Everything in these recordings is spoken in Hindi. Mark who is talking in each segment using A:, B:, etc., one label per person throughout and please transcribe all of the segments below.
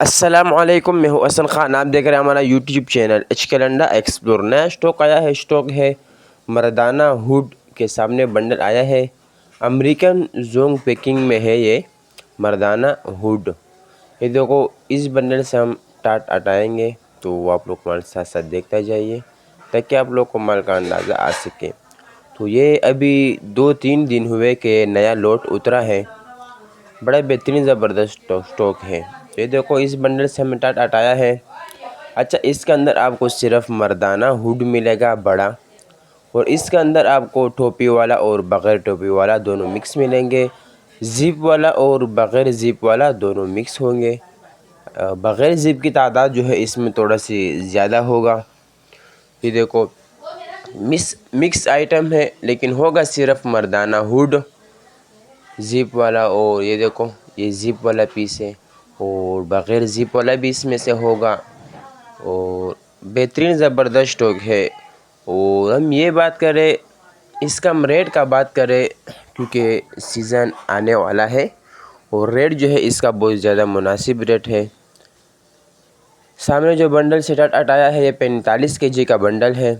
A: अस्सलामुअलैकुम, मैं हूं हसन खान। आप देख रहे हैं हमारा YouTube channel H calendar explore. नया स्टॉक आया है, स्टॉक है मर्दाना हुड के सामने बंडल आया है। अमेरिकन जोंग पैकिंग में है ये मर्दाना हुड। ये देखो, इस बंडल से हम टाट हटाएंगे तो आप लोग हमारे साथ साथ देखते जाइए ताकि आप लोग को माल का अंदाज़ा आ सके। तो ये अभी 2-3 दिन हुए कि नया लोट उतरा है। बड़ा बेहतरीन ज़बरदस्त स्टॉक है। ये देखो, इस बंडल से हमने टाट हटाया है। अच्छा, इसके अंदर आपको सिर्फ मर्दाना हुड मिलेगा बड़ा, और इसके अंदर आपको टोपी वाला और बग़ैर टोपी वाला दोनों मिक्स मिलेंगे। ज़िप वाला और बग़ैर ज़िप वाला दोनों मिक्स होंगे। बग़ैर ज़िप की तादाद जो है इसमें थोड़ा सी ज़्यादा होगा। ये देखो, मिक्स आइटम है लेकिन होगा सिर्फ मर्दाना हुड ज़िप वाला। और ये देखो, ये ज़िप वाला पीस है और बग़ैर ज़िप वाला भी इसमें से होगा। और बेहतरीन ज़बरदस्त स्टॉक है। और हम ये बात करें, इसका हम रेट का बात करें, क्योंकि सीज़न आने वाला है और रेट जो है इसका बहुत ज़्यादा मुनासिब रेट है। सामने जो बंडल से टाट हटाया है ये 45 kg का बंडल है।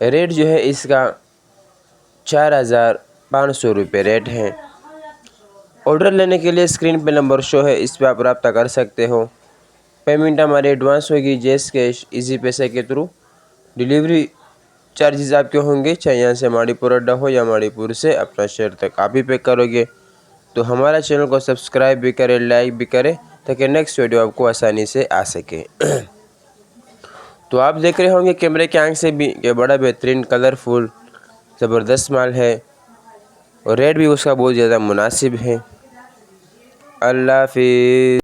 A: रेट जो है इसका 4,500 रुपये रेट है। ऑर्डर लेने के लिए स्क्रीन पे नंबर शो है, इस पर आप रब्ता कर सकते हो। पेमेंट हमारी एडवांस होगी, जैस कैश, इजी पैसे के थ्रू। डिलीवरी चार्जेस आपके होंगे, चाहे यहाँ से माड़ीपुर अड्डा हो या माड़ीपुर से अपना शहर तक आप ही पे करोगे। तो हमारा चैनल को सब्सक्राइब भी करें, लाइक भी करें, ताकि नेक्स्ट वीडियो आपको आसानी से आ सके। तो आप देख रहे होंगे कैमरे के आंख से भी कि बड़ा बेहतरीन कलरफुल ज़बरदस्त माल है और रेट भी उसका बहुत ज़्यादा मुनासिब है। अल्लाह हाफिज़।